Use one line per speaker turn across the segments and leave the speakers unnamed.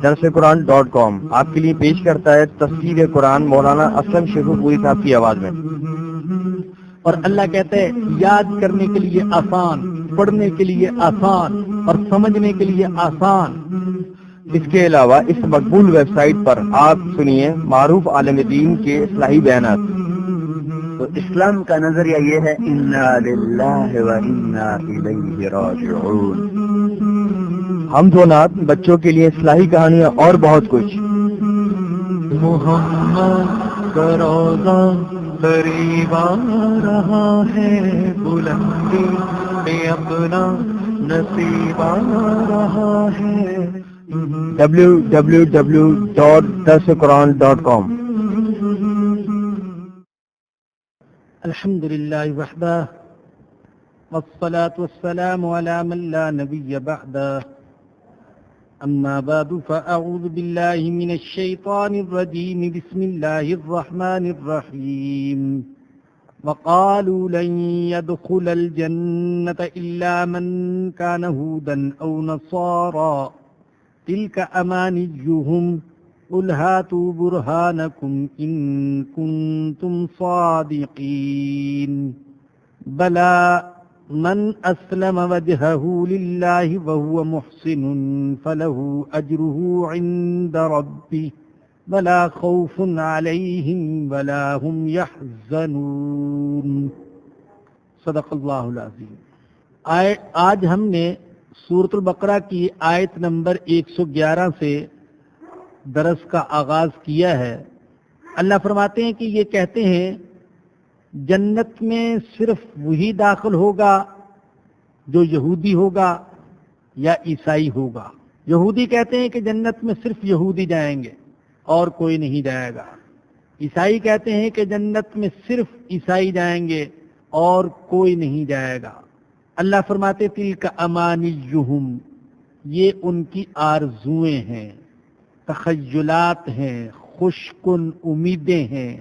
درسقرآن.com آپ کے لیے پیش کرتا ہے تفسیر قرآن مولانا اسلم شیخو پوری صاحب کی آواز میں۔
اور اللہ کہتا ہے یاد کرنے کے لیے آسان، پڑھنے کے لیے آسان اور سمجھنے کے لیے آسان۔
اس کے علاوہ اس مقبول ویب سائٹ پر آپ سنیے معروف عالم دین کے اصلاحی بیانات۔ تو اسلام کا نظریہ یہ ہے انا للہ و انا الیہ راجعون۔ حمد و نعت، بچوں کے لیے اصلاحی کہانیاں اور بہت کچھ۔
محمد کا روضہ قریب آ رہا ہے، بلندی میں اپنا نصیب آ رہا ہے۔
www.darsequran.com۔
الحمد للہ وحدہ والصلاة والسلام على من لا نبی بعدہ، اما بعد فاعوذ باللہ من الشیطان الرجیم، بسم اللہ الرحمن الرحیم۔ وقالوا لن يدخل الجنة إلا من كان هودا أو نصارى تلك أمانيهم قل هاتوا برهانكم إن كنتم صادقين بلى من أسلم وجهه لله وهو محسن فله أجره عند ربه ولا خوف عليهم ولا هم يحزنون۔ صدق اللہ العظیم۔ آج ہم نے سورۃ البقرہ کی آیت نمبر 111 سے درس کا آغاز کیا ہے۔ اللہ فرماتے ہیں کہ یہ کہتے ہیں جنت میں صرف وہی داخل ہوگا جو یہودی ہوگا یا عیسائی ہوگا۔ یہودی کہتے ہیں کہ جنت میں صرف یہودی جائیں گے اور کوئی نہیں جائے گا۔ عیسائی کہتے ہیں کہ جنت میں صرف عیسائی جائیں گے اور کوئی نہیں جائے گا۔ اللہ فرماتے تلک امانیہم، یہ ان کی آرزویں ہیں، تخیلات ہیں، خوش کن امیدیں ہیں،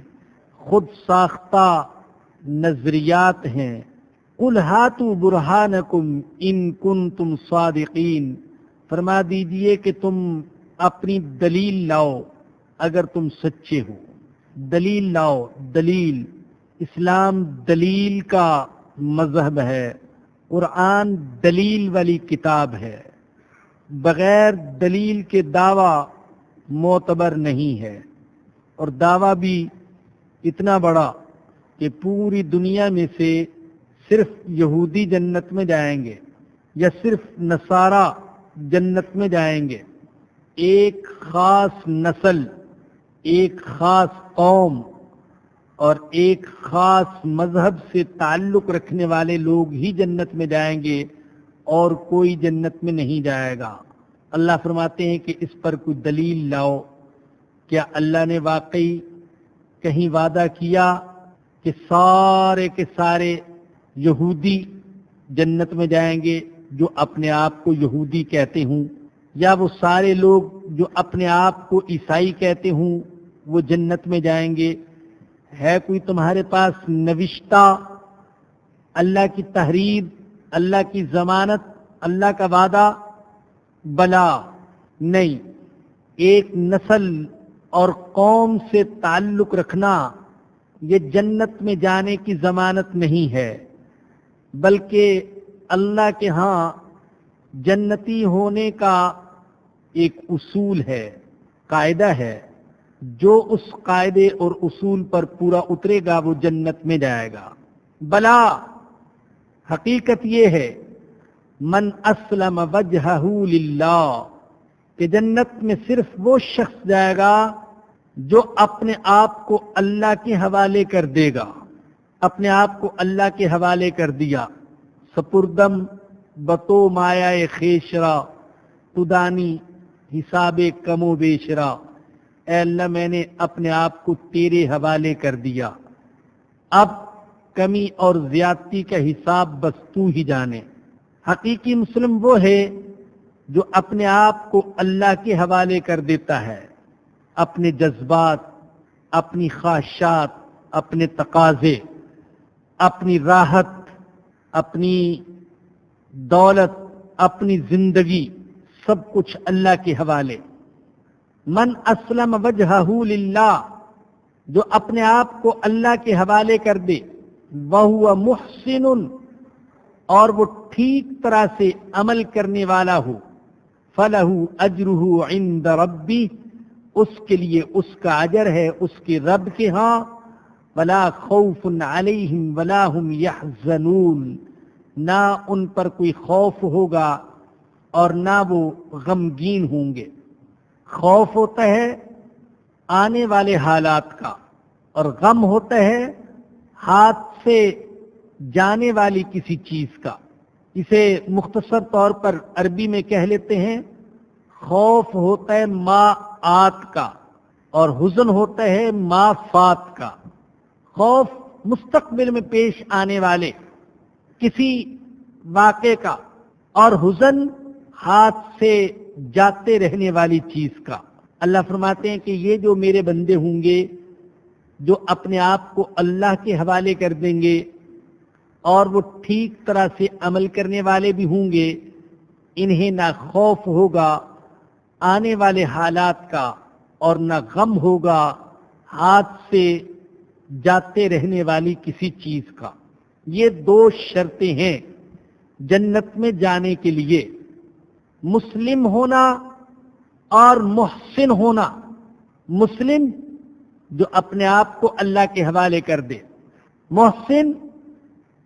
خود ساختہ نظریات ہیں۔ قل ہاتوا برہانکم ان کنتم صادقین، فرما دیجئے کہ تم اپنی دلیل لاؤ اگر تم سچے ہو۔ دلیل لاؤ، دلیل، اسلام دلیل کا مذہب ہے، قرآن دلیل والی کتاب ہے، بغیر دلیل کے دعویٰ معتبر نہیں ہے، اور دعویٰ بھی اتنا بڑا کہ پوری دنیا میں سے صرف یہودی جنت میں جائیں گے یا صرف نصارہ جنت میں جائیں گے۔ ایک خاص نسل، ایک خاص قوم اور ایک خاص مذہب سے تعلق رکھنے والے لوگ ہی جنت میں جائیں گے اور کوئی جنت میں نہیں جائے گا۔ اللہ فرماتے ہیں کہ اس پر کوئی دلیل لاؤ۔ کیا اللہ نے واقعی کہیں وعدہ کیا کہ سارے کے سارے یہودی جنت میں جائیں گے جو اپنے آپ کو یہودی کہتے ہوں، یا وہ سارے لوگ جو اپنے آپ کو عیسائی کہتے ہوں وہ جنت میں جائیں گے؟ ہے کوئی تمہارے پاس نوشتہ اللہ کی تحریر، اللہ کی ضمانت، اللہ کا وعدہ؟ بلا، نہیں۔ ایک نسل اور قوم سے تعلق رکھنا یہ جنت میں جانے کی ضمانت نہیں ہے، بلکہ اللہ کے ہاں جنتی ہونے کا ایک اصول ہے، قاعدہ ہے۔ جو اس قاعدے اور اصول پر پورا اترے گا وہ جنت میں جائے گا۔ بلا، حقیقت یہ ہے من اسلم وجہہ للہ، کہ جنت میں صرف وہ شخص جائے گا جو اپنے آپ کو اللہ کے حوالے کر دے گا، اپنے آپ کو اللہ کے حوالے کر دیا۔ سپردم بتو مایا خیشرا تدانی حساب کم و بیشرا، اے اللہ میں نے اپنے آپ کو تیرے حوالے کر دیا، اب کمی اور زیادتی کا حساب بس تو ہی جانے۔ حقیقی مسلم وہ ہے جو اپنے آپ کو اللہ کے حوالے کر دیتا ہے، اپنے جذبات، اپنی خواہشات، اپنے تقاضے، اپنی راحت، اپنی دولت، اپنی زندگی سب کچھ اللہ کے حوالے. من اسلم وجہہ للہ، جو اپنے آپ کو اللہ کے حوالے کر دے، وہو محسن، اور وہ ٹھیک طرح سے عمل کرنے والا ہو، فلہ اجرہ عند ربہ، اس کے لیے اس کا اجر ہے اس کے رب کے ہاں. ولا خوف علیہم ولا هم یحزنون، نہ ان پر کوئی خوف ہوگا اور نہ وہ غمگین ہوں گے. خوف ہوتا ہے آنے والے حالات کا، اور غم ہوتا ہے ہاتھ سے جانے والی کسی چیز کا. اسے مختصر طور پر عربی میں کہہ لیتے ہیں، خوف ہوتا ہے ما آت کا اور حزن ہوتا ہے ما فات کا. خوف مستقبل میں پیش آنے والے کسی واقعے کا، اور حزن ہاتھ سے جاتے رہنے والی چیز کا. اللہ فرماتے ہیں کہ یہ جو میرے بندے ہوں گے جو اپنے آپ کو اللہ کے حوالے کر دیں گے اور وہ ٹھیک طرح سے عمل کرنے والے بھی ہوں گے، انہیں نہ خوف ہوگا آنے والے حالات کا اور نہ غم ہوگا ہاتھ سے جاتے رہنے والی کسی چیز کا. یہ دو شرطیں ہیں جنت میں جانے کے لیے، مسلم ہونا اور محسن ہونا. مسلم جو اپنے آپ کو اللہ کے حوالے کر دے، محسن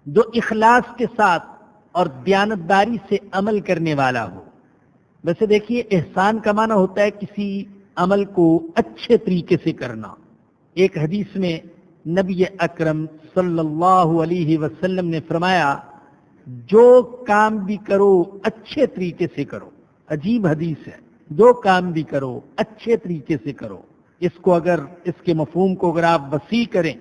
جو اخلاص کے ساتھ اور دیانتداری سے عمل کرنے والا ہو. ویسے دیکھیے، احسان کا معنی ہوتا ہے کسی عمل کو اچھے طریقے سے کرنا. ایک حدیث میں نبی اکرم صلی اللہ علیہ وسلم نے فرمایا، جو کام بھی کرو اچھے طریقے سے کرو. عجیب حدیث ہے، جو کام بھی کرو اچھے طریقے سے کرو. اس کو اگر اس کے مفہوم کو اگر آپ وسیع کریں،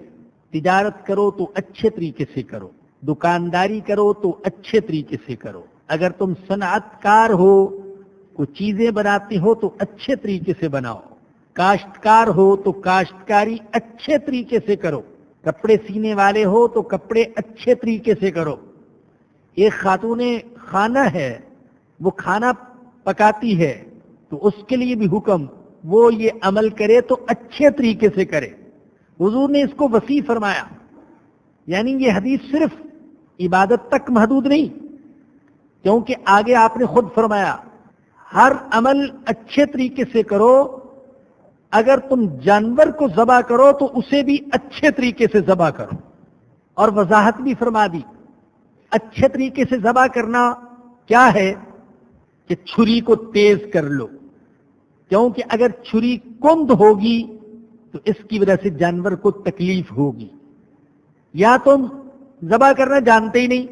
تجارت کرو تو اچھے طریقے سے کرو، دکانداری کرو تو اچھے طریقے سے کرو. اگر تم صنعت کار ہو، کوئی چیزیں بناتے ہو تو اچھے طریقے سے بناؤ. کاشتکار ہو تو کاشتکاری اچھے طریقے سے کرو. کپڑے سینے والے ہو تو کپڑے اچھے طریقے سے کرو. ایک خاتون خانہ ہے، وہ کھانا پکاتی ہے تو اس کے لیے بھی حکم وہ یہ عمل کرے تو اچھے طریقے سے کرے. حضور نے اس کو وسیع فرمایا، یعنی یہ حدیث صرف عبادت تک محدود نہیں، کیونکہ آگے آپ نے خود فرمایا ہر عمل اچھے طریقے سے کرو. اگر تم جانور کو ذبح کرو تو اسے بھی اچھے طریقے سے ذبح کرو. اور وضاحت بھی فرما دی، اچھے طریقے سے ذبح کرنا کیا ہے کہ چھری کو تیز کر لو، کیونکہ اگر چھری کند ہوگی تو اس کی وجہ سے جانور کو تکلیف ہوگی. یا تم ذبح کرنا جانتے ہی نہیں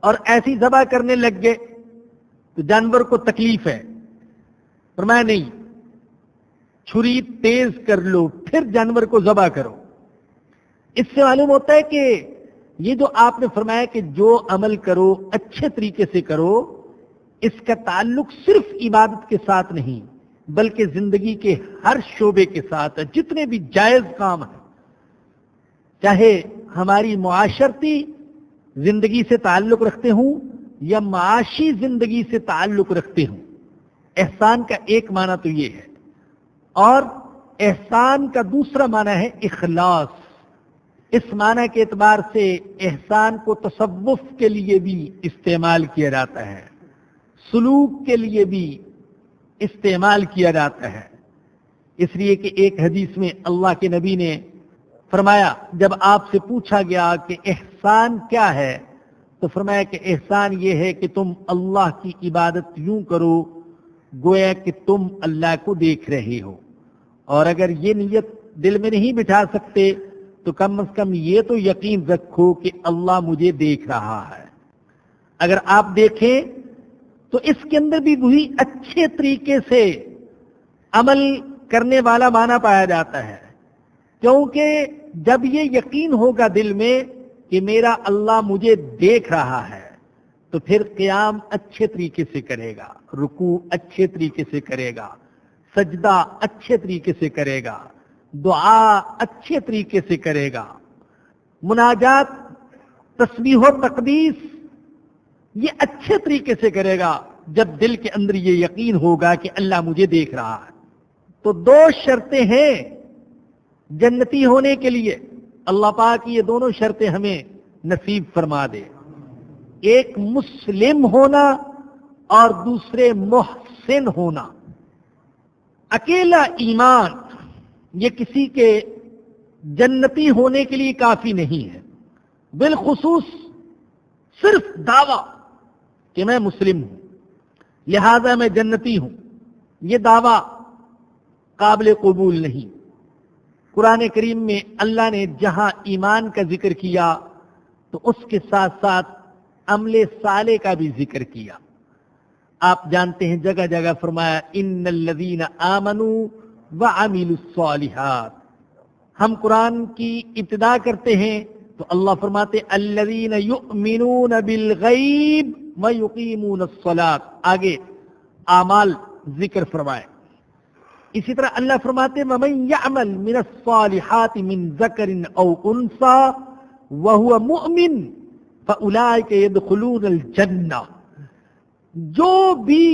اور ایسی ذبح کرنے لگ گئے تو جانور کو تکلیف ہے. فرمایا نہیں، چھری تیز کر لو پھر جانور کو ذبح کرو. اس سے معلوم ہوتا ہے کہ یہ جو آپ نے فرمایا کہ جو عمل کرو اچھے طریقے سے کرو، اس کا تعلق صرف عبادت کے ساتھ نہیں بلکہ زندگی کے ہر شعبے کے ساتھ ہے. جتنے بھی جائز کام ہیں، چاہے ہماری معاشرتی زندگی سے تعلق رکھتے ہوں یا معاشی زندگی سے تعلق رکھتے ہوں. احسان کا ایک معنی تو یہ ہے، اور احسان کا دوسرا معنی ہے اخلاص. اس معنی کے اعتبار سے احسان کو تصوف کے لیے بھی استعمال کیا جاتا ہے، سلوک کے لیے بھی استعمال کیا جاتا ہے. اس لیے کہ ایک حدیث میں اللہ کے نبی نے فرمایا، جب آپ سے پوچھا گیا کہ احسان کیا ہے تو فرمایا کہ احسان یہ ہے کہ تم اللہ کی عبادت یوں کرو گویا کہ تم اللہ کو دیکھ رہے ہو. اور اگر یہ نیت دل میں نہیں بٹھا سکتے تو کم از کم یہ تو یقین رکھو کہ اللہ مجھے دیکھ رہا ہے. اگر آپ دیکھیں تو اس کے اندر بھی وہی اچھے طریقے سے عمل کرنے والا معنی پایا جاتا ہے، کیونکہ جب یہ یقین ہوگا دل میں کہ میرا اللہ مجھے دیکھ رہا ہے تو پھر قیام اچھے طریقے سے کرے گا، رکوع اچھے طریقے سے کرے گا، سجدہ اچھے طریقے سے کرے گا، دعا اچھے طریقے سے کرے گا، مناجات، تسبیح و تقدیس یہ اچھے طریقے سے کرے گا جب دل کے اندر یہ یقین ہوگا کہ اللہ مجھے دیکھ رہا ہے۔ تو دو شرطیں ہیں جنتی ہونے کے لیے، اللہ پاک یہ دونوں شرطیں ہمیں نصیب فرما دے، ایک مسلم ہونا اور دوسرے محسن ہونا۔ اکیلا ایمان یہ کسی کے جنتی ہونے کے لیے کافی نہیں ہے، بالخصوص صرف دعویٰ کہ میں مسلم ہوں لہذا میں جنتی ہوں، یہ دعویٰ قابل قبول نہیں۔ قرآن کریم میں اللہ نے جہاں ایمان کا ذکر کیا تو اس کے ساتھ ساتھ عمل صالح کا بھی ذکر کیا۔ آپ جانتے ہیں جگہ جگہ فرمایا ان الذین آمنوا وعملوا الصالحات۔ ہم قرآن کی ابتدا کرتے ہیں تو اللہ فرماتے الذین یؤمنون بالغیب ویقیمون الصلاۃ، آگے اعمال ذکر فرمائے۔ اسی طرح اللہ فرماتے ومن یعمل من الصالحات من ذکر او انثی وهو مؤمن فاولئک يدخلون الجنہ، جو بھی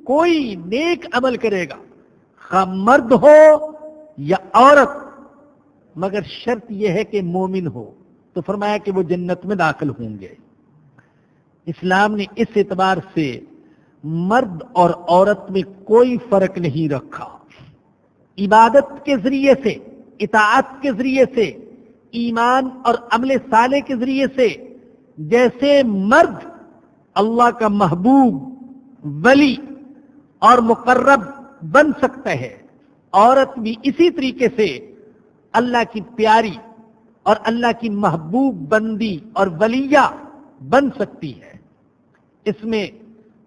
کوئی نیک عمل کرے گا خواہ مرد ہو یا عورت مگر شرط یہ ہے کہ مومن ہو، تو فرمایا کہ وہ جنت میں داخل ہوں گے۔ اسلام نے اس اعتبار سے مرد اور عورت میں کوئی فرق نہیں رکھا، عبادت کے ذریعے سے، اطاعت کے ذریعے سے، ایمان اور عمل صالح کے ذریعے سے جیسے مرد اللہ کا محبوب، ولی اور مقرب بن سکتا ہے، عورت بھی اسی طریقے سے اللہ کی پیاری اور اللہ کی محبوب بندی اور ولیہ بن سکتی ہے۔ اس میں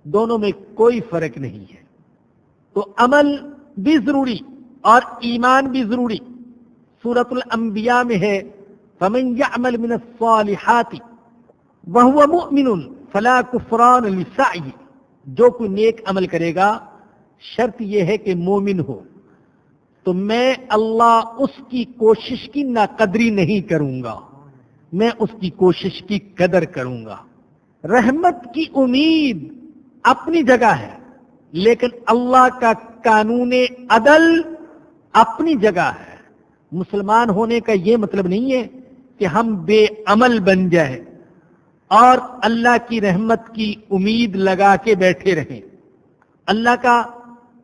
دونوں میں کوئی فرق نہیں ہے۔ تو عمل بھی ضروری اور ایمان بھی ضروری۔ سورۃ الانبیاء میں ہے فمن یعمل من الصالحات وهو مؤمن فلا کفران لسعیہ، جو کوئی نیک عمل کرے گا شرط یہ ہے کہ مومن ہو، تو میں اللہ اس کی کوشش کی ناقدری نہیں کروں گا، میں اس کی کوشش کی قدر کروں گا۔ رحمت کی امید اپنی جگہ ہے لیکن اللہ کا قانون عدل اپنی جگہ ہے۔ مسلمان ہونے کا یہ مطلب نہیں ہے کہ ہم بے عمل بن جائیں اور اللہ کی رحمت کی امید لگا کے بیٹھے رہیں۔ اللہ کا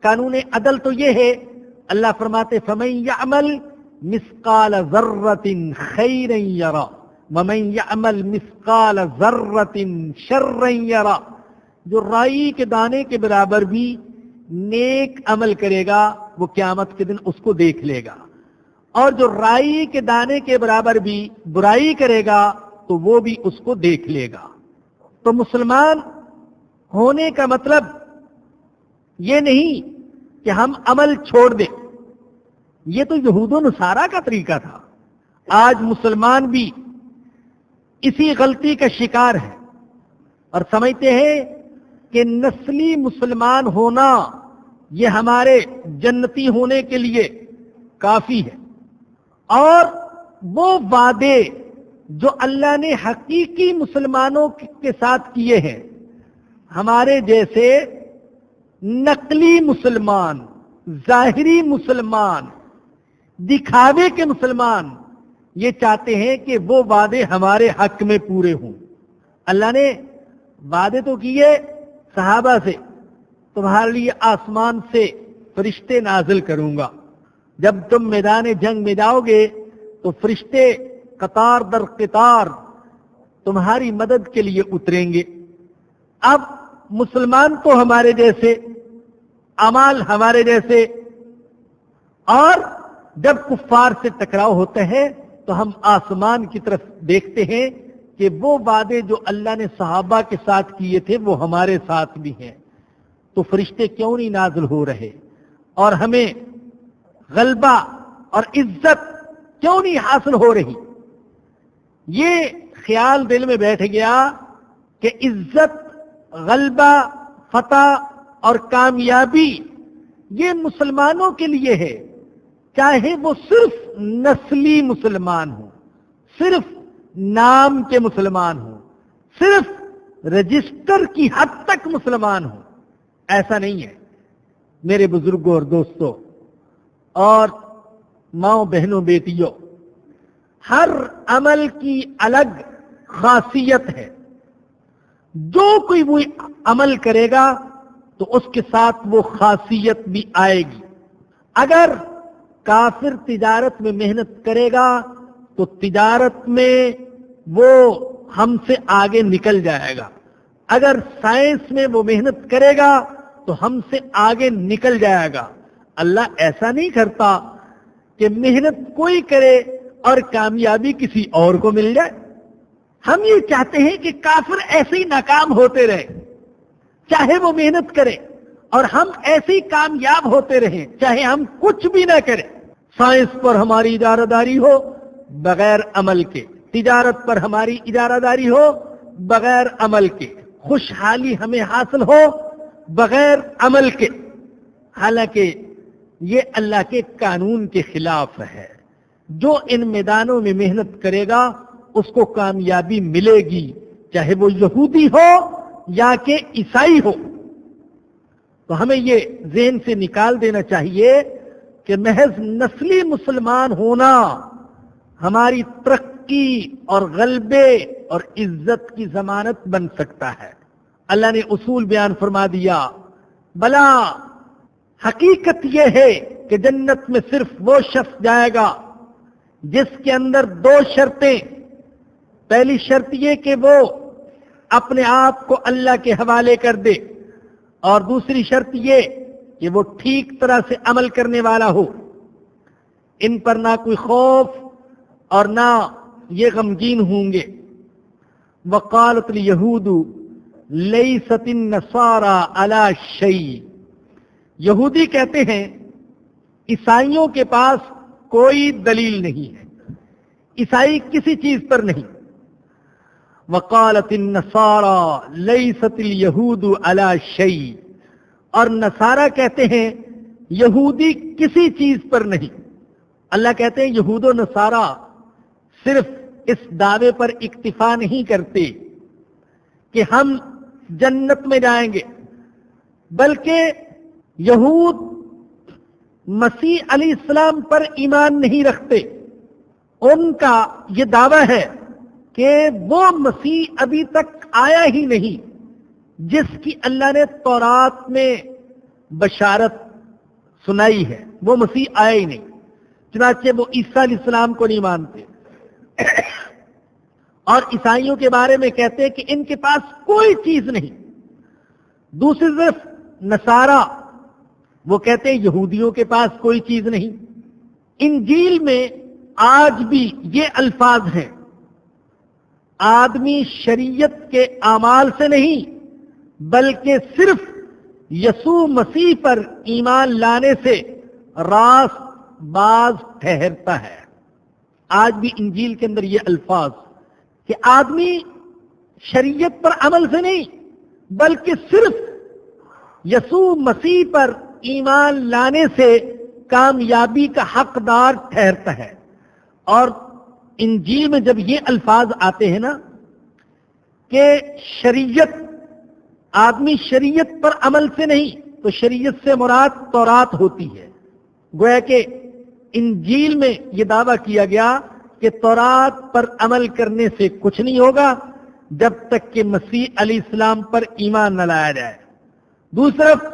قانون عدل تو یہ ہے، اللہ فرماتے فمن یعمل مثقال ذرۃ خیرا یرا ومن یعمل مثقال ذرۃ شرا یرا، جو رائی کے دانے کے برابر بھی نیک عمل کرے گا وہ قیامت کے دن اس کو دیکھ لے گا، اور جو رائی کے دانے کے برابر بھی برائی کرے گا تو وہ بھی اس کو دیکھ لے گا۔ تو مسلمان ہونے کا مطلب یہ نہیں کہ ہم عمل چھوڑ دیں، یہ تو یہود و نصارہ کا طریقہ تھا۔ آج مسلمان بھی اسی غلطی کا شکار ہے اور سمجھتے ہیں کہ نسلی مسلمان ہونا یہ ہمارے جنتی ہونے کے لیے کافی ہے، اور وہ وعدے جو اللہ نے حقیقی مسلمانوں کے ساتھ کیے ہیں، ہمارے جیسے نقلی مسلمان، ظاہری مسلمان، دکھاوے کے مسلمان یہ چاہتے ہیں کہ وہ وعدے ہمارے حق میں پورے ہوں۔ اللہ نے وعدے تو کیے صحابہ سے، تمہارے لیے آسمان سے فرشتے نازل کروں گا، جب تم میدان جنگ میں جاؤ گے تو فرشتے قطار در قطار تمہاری مدد کے لیے اتریں گے۔ اب مسلمان تو ہمارے جیسے، اعمال ہمارے جیسے، اور جب کفار سے ٹکراؤ ہوتا ہے تو ہم آسمان کی طرف دیکھتے ہیں کہ وہ وعدے جو اللہ نے صحابہ کے ساتھ کیے تھے وہ ہمارے ساتھ بھی ہیں، تو فرشتے کیوں نہیں نازل ہو رہے اور ہمیں غلبہ اور عزت کیوں نہیں حاصل ہو رہی؟ یہ خیال دل میں بیٹھ گیا کہ عزت، غلبہ، فتح اور کامیابی یہ مسلمانوں کے لیے ہے، چاہے وہ صرف نسلی مسلمان ہوں، صرف نام کے مسلمان ہوں، صرف رجسٹر کی حد تک مسلمان ہوں، ایسا نہیں ہے میرے بزرگوں اور دوستوں اور ماؤں بہنوں بیٹیوں۔ ہر عمل کی الگ خاصیت ہے، جو کوئی وہ عمل کرے گا تو اس کے ساتھ وہ خاصیت بھی آئے گی۔ اگر کافر تجارت میں محنت کرے گا تو تجارت میں وہ ہم سے آگے نکل جائے گا، اگر سائنس میں وہ محنت کرے گا تو ہم سے آگے نکل جائے گا۔ اللہ ایسا نہیں کرتا کہ محنت کوئی کرے اور کامیابی کسی اور کو مل جائے۔ ہم یہ چاہتے ہیں کہ کافر ایسے ہی ناکام ہوتے رہے، چاہے وہ محنت کرے، اور ہم ایسے ہی کامیاب ہوتے رہیں چاہے ہم کچھ بھی نہ کریں۔ سائنس پر ہماری اجارہ داری ہو بغیر عمل کے، تجارت پر ہماری اجارہ داری ہو بغیر عمل کے، خوشحالی ہمیں حاصل ہو بغیر عمل کے، حالانکہ یہ اللہ کے قانون کے خلاف ہے۔ جو ان میدانوں میں محنت کرے گا اس کو کامیابی ملے گی، چاہے وہ یہودی ہو یا کہ عیسائی ہو۔ تو ہمیں یہ ذہن سے نکال دینا چاہیے کہ محض نسلی مسلمان ہونا ہماری ترقی اور غلبے اور عزت کی ضمانت بن سکتا ہے۔ اللہ نے اصول بیان فرما دیا، بلا حقیقت یہ ہے کہ جنت میں صرف وہ شخص جائے گا جس کے اندر دو شرطیں، پہلی شرط یہ کہ وہ اپنے آپ کو اللہ کے حوالے کر دے، اور دوسری شرط یہ کہ وہ ٹھیک طرح سے عمل کرنے والا ہو، ان پر نہ کوئی خوف اور نہ یہ غمگین ہوں گے۔ وقالت الیہود لیست النصارى علی شیء، یہودی کہتے ہیں عیسائیوں کے پاس کوئی دلیل نہیں ہے، عیسائی کسی چیز پر نہیں۔ وقالت النصارى لیست الیہود علی شیء، اور نصارہ کہتے ہیں یہودی کسی چیز پر نہیں۔ اللہ کہتے ہیں یہود و نصارہ صرف اس دعوے پر اکتفا نہیں کرتے کہ ہم جنت میں جائیں گے، بلکہ یہود مسیح علیہ السلام پر ایمان نہیں رکھتے۔ ان کا یہ دعویٰ ہے کہ وہ مسیح ابھی تک آیا ہی نہیں جس کی اللہ نے تورات میں بشارت سنائی ہے، وہ مسیح آیا ہی نہیں، چنانچہ وہ عیسیٰ علیہ السلام کو نہیں مانتے۔ اور عیسائیوں کے بارے میں کہتے ہیں کہ ان کے پاس کوئی چیز نہیں۔ دوسری طرف نصارہ وہ کہتے ہیں یہودیوں کے پاس کوئی چیز نہیں۔ انجیل میں آج بھی یہ الفاظ ہیں، آدمی شریعت کے اعمال سے نہیں بلکہ صرف یسوع مسیح پر ایمان لانے سے راست باز ٹھہرتا ہے۔ آج بھی انجیل کے اندر یہ الفاظ کہ آدمی شریعت پر عمل سے نہیں بلکہ صرف یسوع مسیح پر ایمان لانے سے کامیابی کا حقدار ٹھہرتا ہے۔ اور انجیل میں جب یہ الفاظ آتے ہیں نا کہ شریعت، آدمی شریعت پر عمل سے نہیں، تو شریعت سے مراد تورات ہوتی ہے۔ گویا کہ انجیل میں یہ دعویٰ کیا گیا کہ تورات پر عمل کرنے سے کچھ نہیں ہوگا جب تک کہ مسیح علیہ السلام پر ایمان نہ لایا جائے۔ دوسری طرف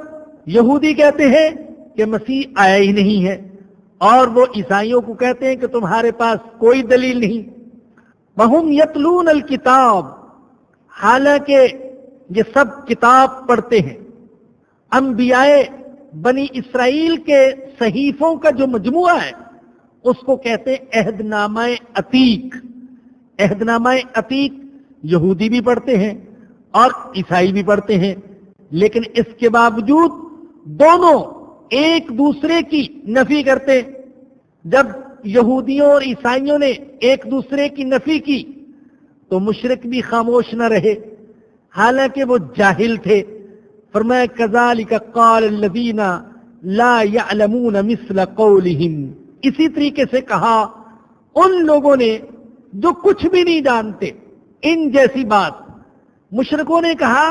یہودی کہتے ہیں کہ مسیح آیا ہی نہیں ہے، اور وہ عیسائیوں کو کہتے ہیں کہ تمہارے پاس کوئی دلیل نہیں۔ وَهُمْ يَتْلُونَ الْكِتَابَ، حالانکہ یہ سب کتاب پڑھتے ہیں۔ انبیاء بنی اسرائیل کے صحیفوں کا جو مجموعہ ہے اس کو کہتے ہیں عہد نامہ عتیق۔ عہد نامہ عتیق یہودی بھی پڑھتے ہیں اور عیسائی بھی پڑھتے ہیں، لیکن اس کے باوجود دونوں ایک دوسرے کی نفی کرتے۔ جب یہودیوں اور عیسائیوں نے ایک دوسرے کی نفی کی تو مشرک بھی خاموش نہ رہے، حالانکہ وہ جاہل تھے۔ فرمایا کذالک قال الذین لا یعلمون مثل قولہم، اسی طریقے سے کہا ان لوگوں نے جو کچھ بھی نہیں جانتے ان جیسی بات، مشرکوں نے کہا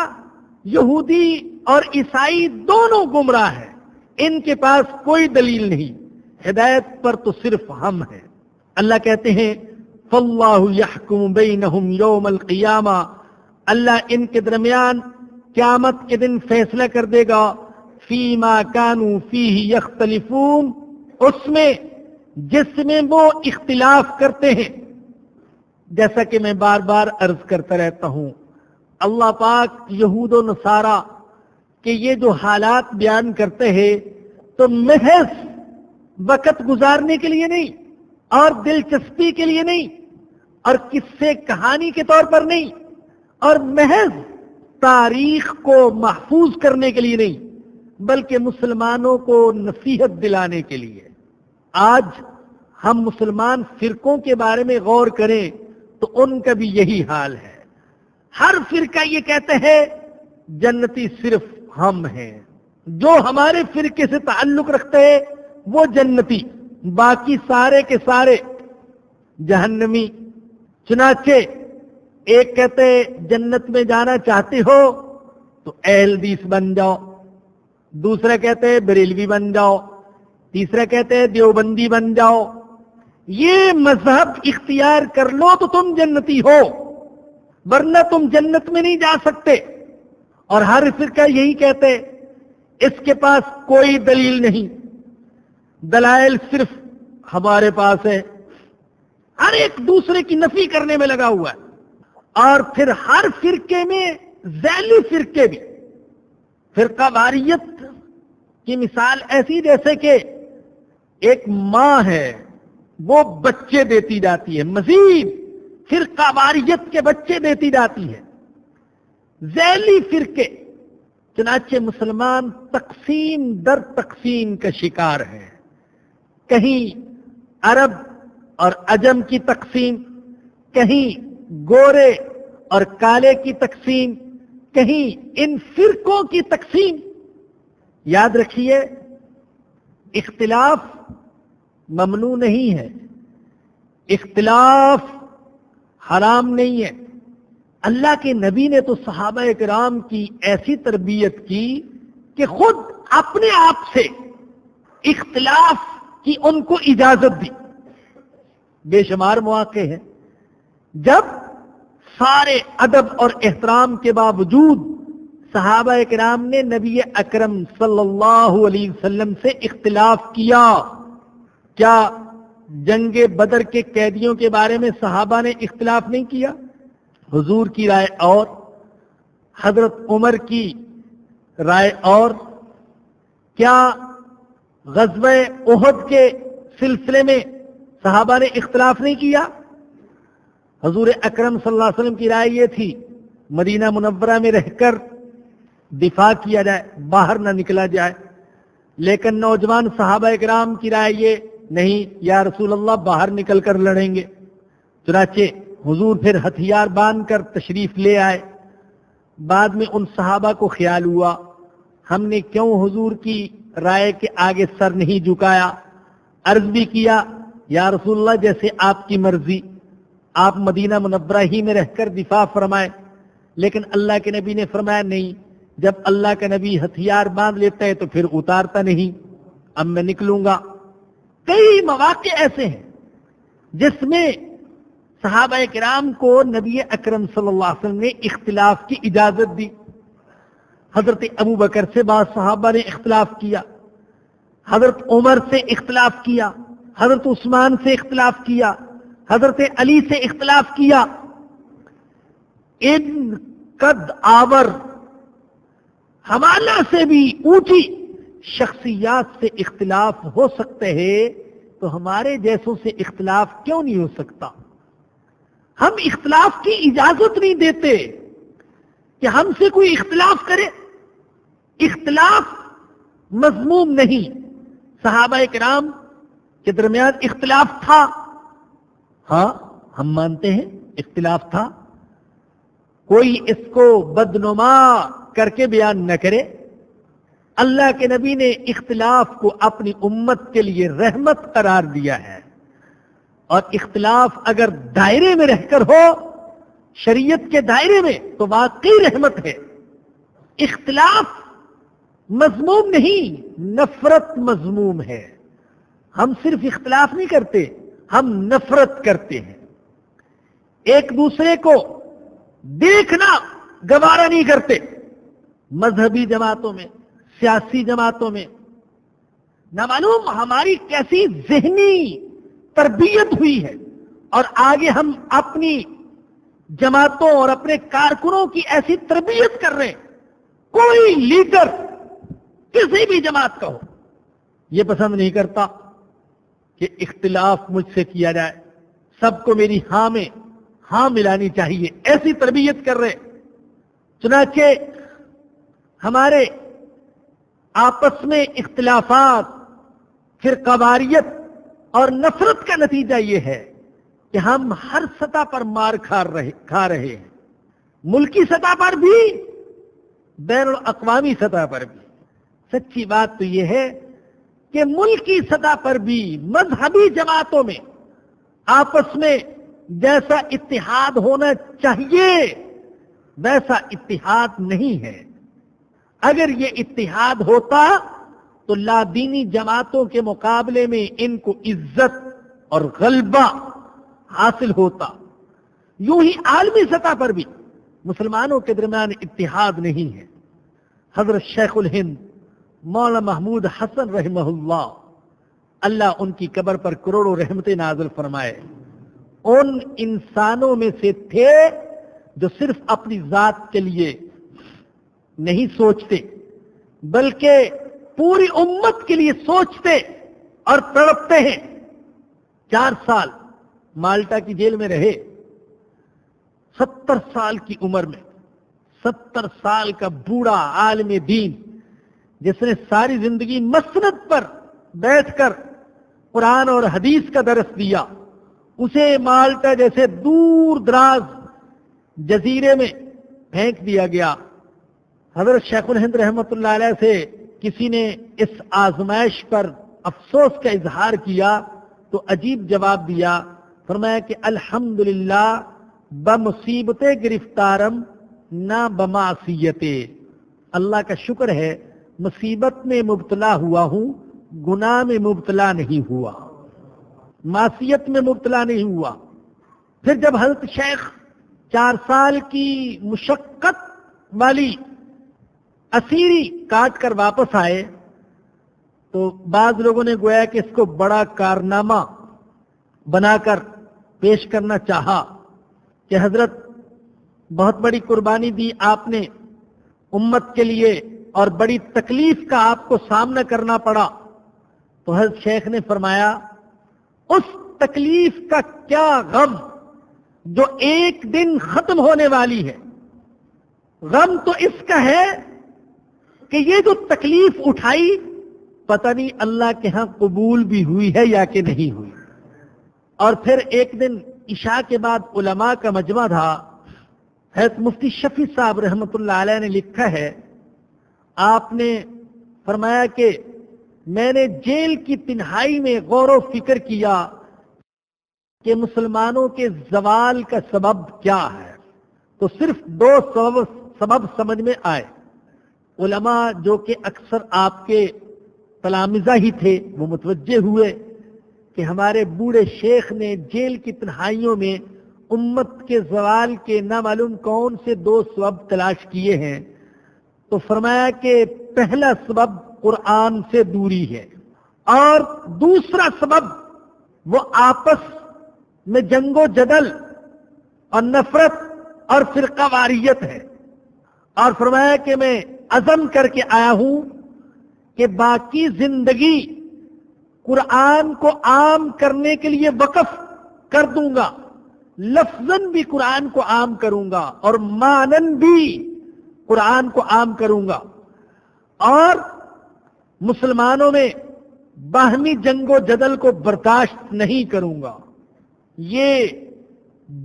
یہودی اور عیسائی دونوں گمراہ ہیں، ان کے پاس کوئی دلیل نہیں، ہدایت پر تو صرف ہم ہیں۔ اللہ کہتے ہیں فاللہ یحکم بینہم یوم القیامہ، اللہ ان کے درمیان قیامت کے دن فیصلہ کر دے گا، فیما کانوا فیہ یختلفون، اس میں جس میں وہ اختلاف کرتے ہیں۔ جیسا کہ میں بار بار عرض کرتا رہتا ہوں، اللہ پاک یہود و نصارہ کہ یہ جو حالات بیان کرتے ہیں تو محض وقت گزارنے کے لیے نہیں اور دلچسپی کے لیے نہیں اور قصے کہانی کے طور پر نہیں اور محض تاریخ کو محفوظ کرنے کے لیے نہیں، بلکہ مسلمانوں کو نصیحت دلانے کے لیے۔ آج ہم مسلمان فرقوں کے بارے میں غور کریں تو ان کا بھی یہی حال ہے۔ ہر فرقہ یہ کہتے ہیں جنتی صرف ہم ہیں، جو ہمارے فرقے سے تعلق رکھتے ہیں وہ جنتی، باقی سارے کے سارے جہنمی۔ چنانچہ ایک کہتے جنت میں جانا چاہتے ہو تو اہل حدیث بن جاؤ، دوسرا کہتے بریلوی بن جاؤ، تیسرا کہتے دیوبندی بن جاؤ، یہ مذہب اختیار کر لو تو تم جنتی ہو، ورنہ تم جنت میں نہیں جا سکتے۔ اور ہر فرقہ یہی کہتے اس کے پاس کوئی دلیل نہیں، دلائل صرف ہمارے پاس ہے۔ ہر ایک دوسرے کی نفی کرنے میں لگا ہوا ہے۔ اور پھر ہر فرقے میں ذیلی فرقے بھی، فرقہ واریت کی مثال ایسی جیسے کہ ایک ماں ہے، وہ بچے دیتی جاتی ہے، مزید فرقہ واریت کے بچے دیتی جاتی ہے، ذیلی فرقے۔ چنانچہ مسلمان تقسیم در تقسیم کا شکار ہے، کہیں عرب اور عجم کی تقسیم، کہیں گورے اور کالے کی تقسیم، کہیں ان فرقوں کی تقسیم۔ یاد رکھیے اختلاف ممنوع نہیں ہے، اختلاف حرام نہیں ہے۔ اللہ کے نبی نے تو صحابہ کرام کی ایسی تربیت کی کہ خود اپنے آپ سے اختلاف کی ان کو اجازت دی۔ بے شمار مواقع ہیں جب سارے ادب اور احترام کے باوجود صحابہ کرام نے نبی اکرم صلی اللہ علیہ وسلم سے اختلاف کیا۔ کیا جنگ بدر کے قیدیوں کے بارے میں صحابہ نے اختلاف نہیں کیا؟ حضور کی رائے اور، حضرت عمر کی رائے اور۔ کیا غزوہ احد کے سلسلے میں صحابہ نے اختلاف نہیں کیا؟ حضور اکرم صلی اللہ علیہ وسلم کی رائے یہ تھی مدینہ منورہ میں رہ کر دفاع کیا جائے، باہر نہ نکلا جائے، لیکن نوجوان صحابہ کرام کی رائے یہ نہیں، یا رسول اللہ باہر نکل کر لڑیں گے۔ چنانچہ حضور پھر ہتھیار باندھ کر تشریف لے آئے۔ بعد میں ان صحابہ کو خیال ہوا ہم نے کیوں حضور کی رائے کے آگے سر نہیں جھکایا، عرض بھی کیا یا رسول اللہ جیسے آپ کی مرضی، آپ مدینہ منورہ ہی میں رہ کر دفاع فرمائے، لیکن اللہ کے نبی نے فرمایا نہیں، جب اللہ کا نبی ہتھیار باندھ لیتا ہے تو پھر اتارتا نہیں، اب میں نکلوں گا۔ کئی مواقع ایسے ہیں جس میں صحابہ کرام کو نبی اکرم صلی اللہ علیہ وسلم نے اختلاف کی اجازت دی۔ حضرت ابو بکر سے بعض صحابہ نے اختلاف کیا، حضرت عمر سے اختلاف کیا، حضرت عثمان سے اختلاف کیا، حضرت علی سے اختلاف کیا۔ ان قد آور حوالہ سے بھی اونچی شخصیات سے اختلاف ہو سکتے ہیں تو ہمارے جیسوں سے اختلاف کیوں نہیں ہو سکتا؟ ہم اختلاف کی اجازت نہیں دیتے کہ ہم سے کوئی اختلاف کرے۔ اختلاف مذموم نہیں، صحابہ کرام کے درمیان اختلاف تھا، ہاں ہم مانتے ہیں اختلاف تھا، کوئی اس کو بدنما کر کے بیان نہ کرے۔ اللہ کے نبی نے اختلاف کو اپنی امت کے لیے رحمت قرار دیا ہے، اور اختلاف اگر دائرے میں رہ کر ہو شریعت کے دائرے میں تو واقعی رحمت ہے. اختلاف مذموم نہیں، نفرت مذموم ہے. ہم صرف اختلاف نہیں کرتے، ہم نفرت کرتے ہیں. ایک دوسرے کو دیکھنا گوارا نہیں کرتے. مذہبی جماعتوں میں، سیاسی جماعتوں میں نہ معلوم ہماری کیسی ذہنی تربیت ہوئی ہے، اور آگے ہم اپنی جماعتوں اور اپنے کارکنوں کی ایسی تربیت کر رہے ہیں. کوئی لیڈر کسی بھی جماعت کا ہو یہ پسند نہیں کرتا کہ اختلاف مجھ سے کیا جائے، سب کو میری ہاں میں ہاں ملانی چاہیے، ایسی تربیت کر رہے. چنانچہ ہمارے آپس میں اختلافات، فرقہ واریت اور نفرت کا نتیجہ یہ ہے کہ ہم ہر سطح پر مار کھا رہے ہیں، ملکی سطح پر بھی، بین الاقوامی سطح پر بھی. سچی بات تو یہ ہے کہ ملکی سطح پر بھی مذہبی جماعتوں میں آپس میں جیسا اتحاد ہونا چاہیے ویسا اتحاد نہیں ہے. اگر یہ اتحاد ہوتا تو لادینی جماعتوں کے مقابلے میں ان کو عزت اور غلبہ حاصل ہوتا. یوں ہی عالمی سطح پر بھی مسلمانوں کے درمیان اتحاد نہیں ہے. حضرت شیخ الہند مولانا محمود حسن رحمہ اللہ، اللہ ان کی قبر پر کروڑوں رحمتیں نازل فرمائے، ان انسانوں میں سے تھے جو صرف اپنی ذات کے لیے نہیں سوچتے بلکہ پوری امت کے لیے سوچتے اور تڑپتے ہیں. 4 سال مالٹا کی جیل میں رہے. 70 سال کی عمر میں 70 سال کا بوڑھا عالم دین جس نے ساری زندگی مسند پر بیٹھ کر قرآن اور حدیث کا درس دیا، اسے مالٹا جیسے دور دراز جزیرے میں پھینک دیا گیا. حضرت شیخ الہند رحمۃ اللہ علیہ سے کسی نے اس آزمائش پر افسوس کا اظہار کیا تو عجیب جواب دیا. فرمایا کہ الحمدللہ بمصیبت گرفتارم نہ بمعصیت، اللہ کا شکر ہے مصیبت میں مبتلا ہوا ہوں، گناہ میں مبتلا نہیں ہوا، معصیت میں مبتلا نہیں ہوا. پھر جب حضرت شیخ 4 سال کی مشقت والی اسیری کاٹ کر واپس آئے تو بعض لوگوں نے گویا کہ اس کو بڑا کارنامہ بنا کر پیش کرنا چاہا کہ حضرت بہت بڑی قربانی دی آپ نے امت کے لیے اور بڑی تکلیف کا آپ کو سامنا کرنا پڑا. تو حضرت شیخ نے فرمایا اس تکلیف کا کیا غم جو ایک دن ختم ہونے والی ہے، غم تو اس کا ہے کہ یہ جو تکلیف اٹھائی پتہ نہیں اللہ کے ہاں قبول بھی ہوئی ہے یا کہ نہیں ہوئی. اور پھر ایک دن عشاء کے بعد علماء کا مجمع تھا. حضرت مفتی شفیع صاحب رحمۃ اللہ علیہ نے لکھا ہے، آپ نے فرمایا کہ میں نے جیل کی تنہائی میں غور و فکر کیا کہ مسلمانوں کے زوال کا سبب کیا ہے، تو صرف 2 سبب سمجھ میں آئے. علماء جو کہ اکثر آپ کے تلامذہ ہی تھے وہ متوجہ ہوئے کہ ہمارے بوڑھے شیخ نے جیل کی تنہائیوں میں امت کے زوال کے نہ معلوم کون سے 2 سبب تلاش کیے ہیں. تو فرمایا کہ پہلا سبب قرآن سے دوری ہے، اور دوسرا سبب وہ آپس میں جنگ و جدل اور نفرت اور فرقہ واریت ہے. اور فرمایا کہ میں عزم کر کے آیا ہوں کہ باقی زندگی قرآن کو عام کرنے کے لیے وقف کر دوں گا، لفظاً بھی قرآن کو عام کروں گا اور معنن بھی قرآن کو عام کروں گا، اور مسلمانوں میں باہمی جنگ و جدل کو برداشت نہیں کروں گا. یہ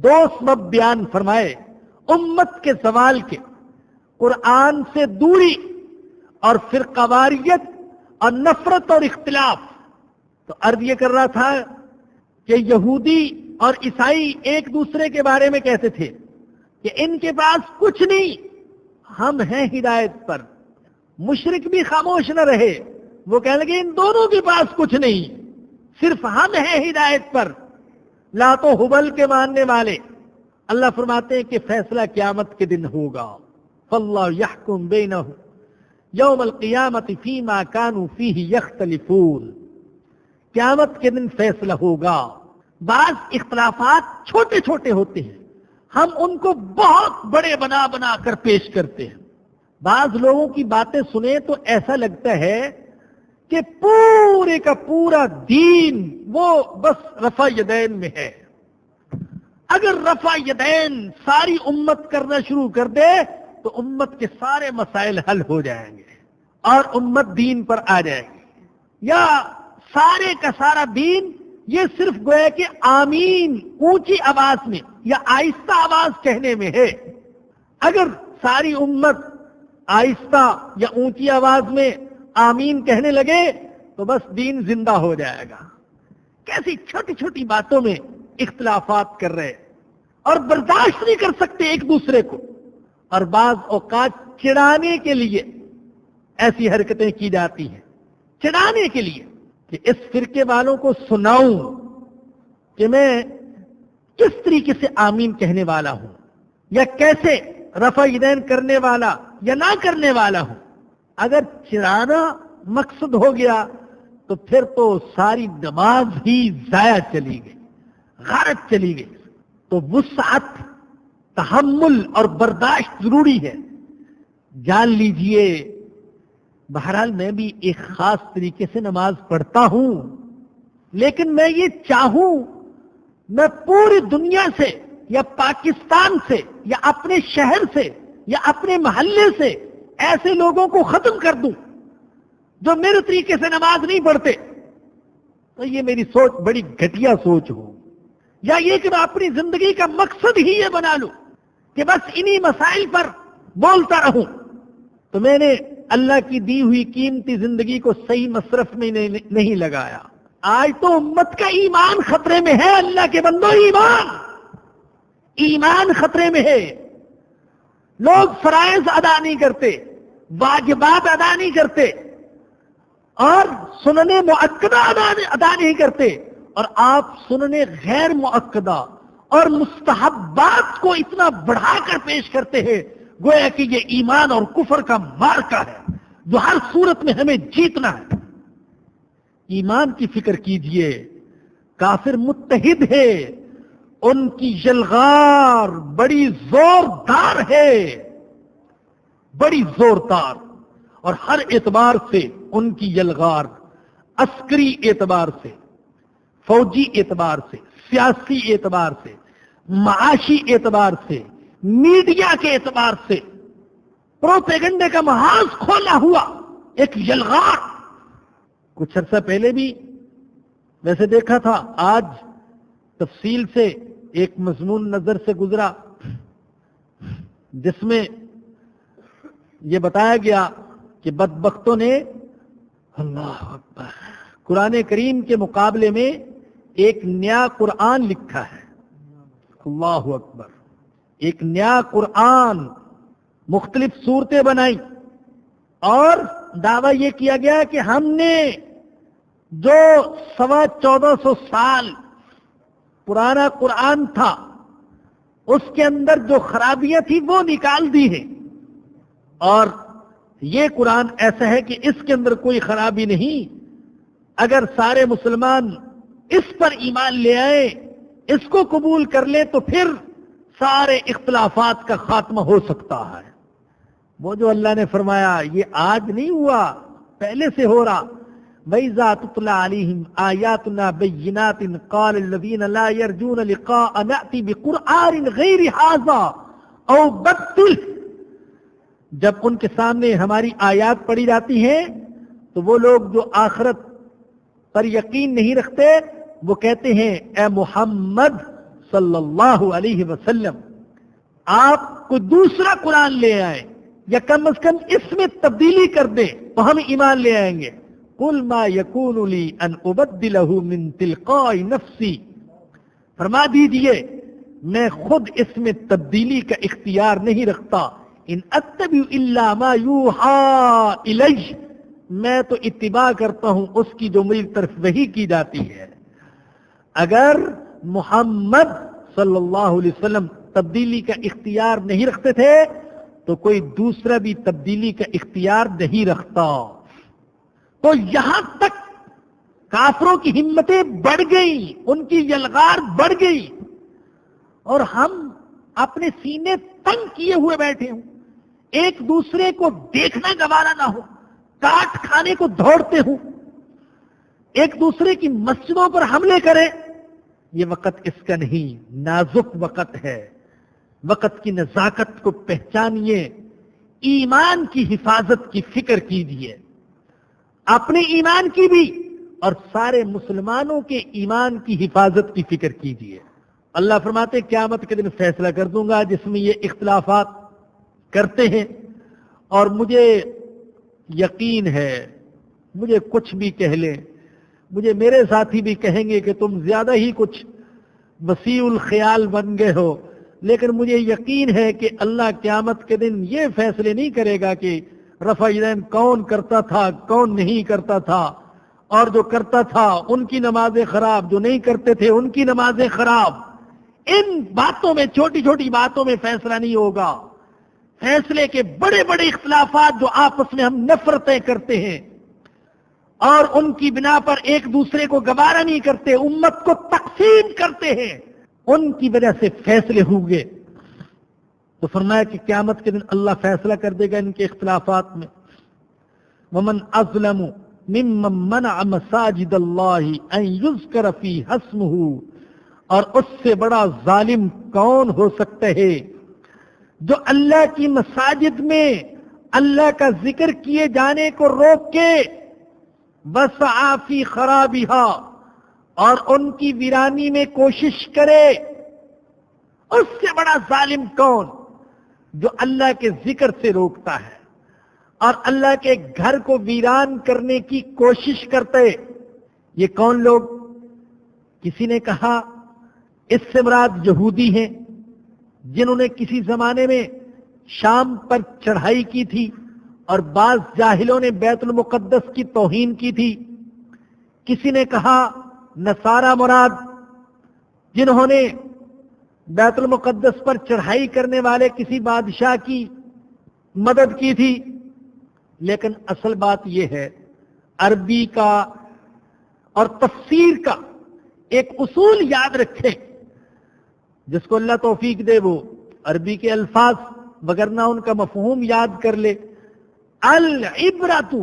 2 سبب بیان فرمائے امت کے زوال کے، قرآن سے دوری اور فرقہ واریت اور نفرت اور اختلاف. تو عرض یہ کر رہا تھا کہ یہودی اور عیسائی ایک دوسرے کے بارے میں کہتے تھے کہ ان کے پاس کچھ نہیں، ہم ہیں ہدایت پر۔ مشرک بھی خاموش نہ رہے، وہ کہنے لگے ان دونوں کے پاس کچھ نہیں، صرف ہم ہیں ہدایت پر، لات و حبل کے ماننے والے۔ اللہ فرماتے ہیں کہ فیصلہ قیامت کے دن ہوگا، فاللہ یحکم بینہم یوم القیامت فیما کانوا فیہ یختلفون۔ قیامت کے دن فیصلہ ہوگا۔ بعض اختلافات چھوٹے چھوٹے ہوتے ہیں، ہم ان کو بہت بڑے بنا بنا کر پیش کرتے ہیں۔ بعض لوگوں کی باتیں سنیں تو ایسا لگتا ہے کہ پورے کا پورا دین وہ بس رفع یدین میں ہے۔ اگر رفع یدین ساری امت کرنا شروع کر دے تو امت کے سارے مسائل حل ہو جائیں گے اور امت دین پر آ جائے گی، یا سارے کا سارا دین یہ صرف گویا کہ آمین اونچی آواز میں یا آہستہ آواز کہنے میں ہے۔ اگر ساری امت آہستہ یا اونچی آواز میں آمین کہنے لگے تو بس دین زندہ ہو جائے گا۔ کیسی چھوٹی چھوٹی باتوں میں اختلافات کر رہے اور برداشت نہیں کر سکتے ایک دوسرے کو، اور بعض اوقات چڑھانے کے لیے ایسی حرکتیں کی جاتی ہیں، چڑھانے کے لیے کہ اس فرقے والوں کو سناؤں کہ میں کس طریقے سے آمین کہنے والا ہوں، یا کیسے رفع یدین کرنے والا یا نہ کرنے والا ہوں۔ اگر چڑھانا مقصد ہو گیا تو پھر تو ساری نماز ہی ضائع چلی گئی، غارت چلی گئی۔ تو وسعت، تحمل اور برداشت ضروری ہے۔ جان لیجئے، بہرحال میں بھی ایک خاص طریقے سے نماز پڑھتا ہوں، لیکن میں یہ چاہوں میں پوری دنیا سے یا پاکستان سے یا اپنے شہر سے یا اپنے محلے سے ایسے لوگوں کو ختم کر دوں جو میرے طریقے سے نماز نہیں پڑھتے، تو یہ میری سوچ بڑی گھٹیا سوچ ہو، یا یہ کہ میں اپنی زندگی کا مقصد ہی یہ بنا لوں کہ بس انہی مسائل پر بولتا رہوں، تو میں نے اللہ کی دی ہوئی قیمتی زندگی کو صحیح مصرف میں نہیں لگایا۔ آج تو امت کا ایمان خطرے میں ہے، اللہ کے بندو، ایمان خطرے میں ہے۔ لوگ فرائض ادا نہیں کرتے، واجبات ادا نہیں کرتے، اور سننے مؤکدہ ادا نہیں کرتے، اور آپ سننے غیر مؤکدہ اور مستحبات کو اتنا بڑھا کر پیش کرتے ہیں گویا کہ یہ ایمان اور کفر کا معرکہ ہے جو ہر صورت میں ہمیں جیتنا ہے۔ ایمان کی فکر کیجئے، کافر متحد ہے، ان کی یلغار بڑی زوردار ہے، بڑی زوردار، اور ہر اعتبار سے ان کی یلغار، عسکری اعتبار سے، فوجی اعتبار سے، سیاسی اعتبار سے، معاشی اعتبار سے، میڈیا کے اعتبار سے، پروپیگنڈے کا محاذ کھولا ہوا ایک یلغار۔ کچھ عرصہ پہلے بھی ویسے دیکھا تھا، آج تفصیل سے ایک مضمون نظر سے گزرا جس میں یہ بتایا گیا کہ بدبختوں نے اللہ اکبر قرآن کریم کے مقابلے میں ایک نیا قرآن لکھا ہے۔ اللہ اکبر، ایک نیا قرآن، مختلف صورتیں بنائی، اور دعویٰ یہ کیا گیا کہ ہم نے جو 1450 سال پرانا قرآن تھا اس کے اندر جو خرابیاں تھی وہ نکال دی ہیں، اور یہ قرآن ایسا ہے کہ اس کے اندر کوئی خرابی نہیں۔ اگر سارے مسلمان اس پر ایمان لے آئے، اس کو قبول کر لیں، تو پھر سارے اختلافات کا خاتمہ ہو سکتا ہے۔ وہ جو اللہ نے فرمایا یہ آج نہیں ہوا، پہلے سے ہو رہا۔ وَإِذَا تُتْلَى عَلَيْهِمْ آيَاتُنَا بَيِّنَاتٍ قَالَ الَّذِينَ لَا يَرْجُونَ لِقَاءَنَا نَأْتِ بِقُرْآنٍ غَيْرِ هَٰذَا أَوْ بَدِّلْهُ، جب ان کے سامنے ہماری آیات پڑھی جاتی ہیں تو وہ لوگ جو آخرت پر یقین نہیں رکھتے وہ کہتے ہیں اے محمد صلی اللہ علیہ وسلم آپ کو دوسرا قرآن لے آئیں، یا کم از کم اس میں تبدیلی کر دیں تو ہم ایمان لے آئیں گے۔ قُلْ مَا يَكُونُ لِي أَنْ أُبَدِّلَهُ مِنْ تِلْقَاءِ نَفْسِي، فرما دیجئے میں خود اس میں تبدیلی کا اختیار نہیں رکھتا، ان اتبع الا ما یوحا الی، میں تو اتباع کرتا ہوں اس کی جو میری طرف وحی کی جاتی ہے۔ اگر محمد صلی اللہ علیہ وسلم تبدیلی کا اختیار نہیں رکھتے تھے تو کوئی دوسرا بھی تبدیلی کا اختیار نہیں رکھتا۔ تو یہاں تک کافروں کی ہمتیں بڑھ گئیں، ان کی یلغار بڑھ گئی، اور ہم اپنے سینے تنگ کیے ہوئے بیٹھے ہوں، ایک دوسرے کو دیکھنا گوارا نہ ہو، کاٹ کھانے کو دوڑتے ہوں، ایک دوسرے کی مسجدوں پر حملے کریں۔ یہ وقت اس کا نہیں، نازک وقت ہے۔ وقت کی نزاکت کو پہچانیے، ایمان کی حفاظت کی فکر کیجیے، اپنے ایمان کی بھی اور سارے مسلمانوں کے ایمان کی حفاظت کی فکر کیجیے۔ اللہ فرماتے قیامت کے دن فیصلہ کر دوں گا جس میں یہ اختلافات کرتے ہیں، اور مجھے یقین ہے، مجھے کچھ بھی کہہ لیں، مجھے میرے ساتھی بھی کہیں گے کہ تم زیادہ ہی کچھ وسیع الخیال بن گئے ہو، لیکن مجھے یقین ہے کہ اللہ قیامت کے دن یہ فیصلے نہیں کرے گا کہ رفع یدین کون کرتا تھا کون نہیں کرتا تھا، اور جو کرتا تھا ان کی نمازیں خراب، جو نہیں کرتے تھے ان کی نمازیں خراب۔ ان باتوں میں، چھوٹی چھوٹی باتوں میں فیصلہ نہیں ہوگا۔ فیصلے کے بڑے بڑے اختلافات جو آپس میں ہم نفرتیں کرتے ہیں اور ان کی بنا پر ایک دوسرے کو گوارا نہیں کرتے، امت کو تقسیم کرتے ہیں، ان کی وجہ سے فیصلے ہوں گے۔ تو فرمایا کہ قیامت کے دن اللہ فیصلہ کر دے گا ان کے اختلافات میں۔ ومن اظلم ممن منع مساجد اللہ ان یذکر فیہا اسمہ، اور اس سے بڑا ظالم کون ہو سکتا ہے جو اللہ کی مساجد میں اللہ کا ذکر کیے جانے کو روک کے وسعی فی خرابہا، اور ان کی ویرانی میں کوشش کرے۔ اس سے بڑا ظالم کون جو اللہ کے ذکر سے روکتا ہے اور اللہ کے گھر کو ویران کرنے کی کوشش کرتے۔ یہ کون لوگ؟ کسی نے کہا اس سے مراد یہودی ہیں جنہوں نے کسی زمانے میں شام پر چڑھائی کی تھی، اور بعض جاہلوں نے بیت المقدس کی توہین کی تھی۔ کسی نے کہا نصارہ مراد، جنہوں نے بیت المقدس پر چڑھائی کرنے والے کسی بادشاہ کی مدد کی تھی۔ لیکن اصل بات یہ ہے، عربی کا اور تفسیر کا ایک اصول یاد رکھیں، جس کو اللہ توفیق دے وہ عربی کے الفاظ وگرنہ ان کا مفہوم یاد کر لے۔ العبرۃ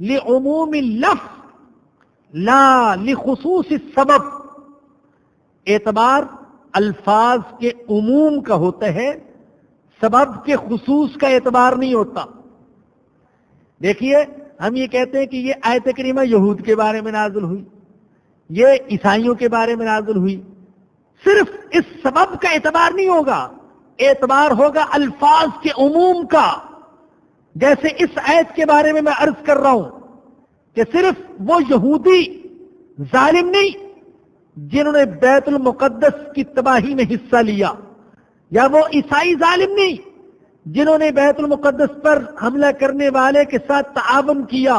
لعموم اللفظ لا لخصوص السبب، اعتبار الفاظ کے عموم کا ہوتا ہے، سبب کے خصوص کا اعتبار نہیں ہوتا۔ دیکھیے، ہم یہ کہتے ہیں کہ یہ آیت کریمہ یہود کے بارے میں نازل ہوئی، یہ عیسائیوں کے بارے میں نازل ہوئی، صرف اس سبب کا اعتبار نہیں ہوگا، اعتبار ہوگا الفاظ کے عموم کا۔ جیسے اس آیت کے بارے میں عرض کر رہا ہوں کہ صرف وہ یہودی ظالم نہیں جنہوں نے بیت المقدس کی تباہی میں حصہ لیا، یا وہ عیسائی ظالم نہیں جنہوں نے بیت المقدس پر حملہ کرنے والے کے ساتھ تعاون کیا،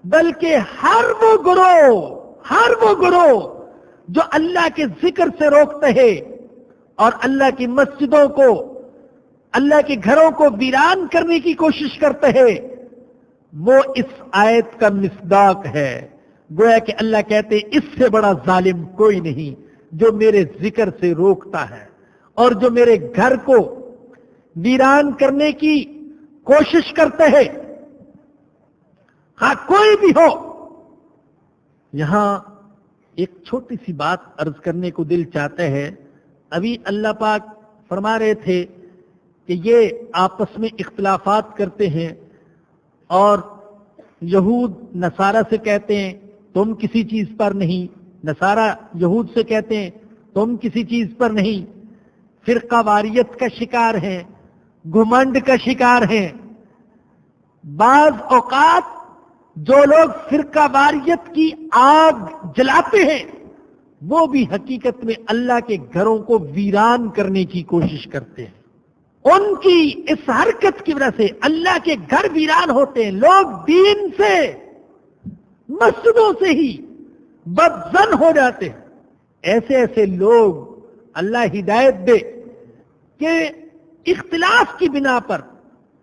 بلکہ ہر وہ گروہ جو اللہ کے ذکر سے روکتے ہیں اور اللہ کی مسجدوں کو، اللہ کے گھروں کو ویران کرنے کی کوشش کرتے ہیں، وہ اس آیت کا مصداق ہے۔ گویا کہ اللہ کہتے اس سے بڑا ظالم کوئی نہیں جو میرے ذکر سے روکتا ہے اور جو میرے گھر کو ویران کرنے کی کوشش کرتے ہیں، ہاں کوئی بھی ہو۔ یہاں ایک چھوٹی سی بات عرض کرنے کو دل چاہتا ہے۔ ابھی اللہ پاک فرما رہے تھے کہ یہ آپس میں اختلافات کرتے ہیں، اور یہود نصارہ سے کہتے ہیں تم کسی چیز پر نہیں، نصارہ یہود سے کہتے ہیں تم کسی چیز پر نہیں، فرقہ واریت کا شکار ہیں، گھمنڈ کا شکار ہیں۔ بعض اوقات جو لوگ فرقہ واریت کی آگ جلاتے ہیں وہ بھی حقیقت میں اللہ کے گھروں کو ویران کرنے کی کوشش کرتے ہیں. ان کی اس حرکت کی وجہ سے اللہ کے گھر ویران ہوتے ہیں. لوگ دین سے، مسجدوں سے ہی بدظن ہو جاتے ہیں. ایسے ایسے لوگ اللہ ہدایت دے کہ اختلاف کی بنا پر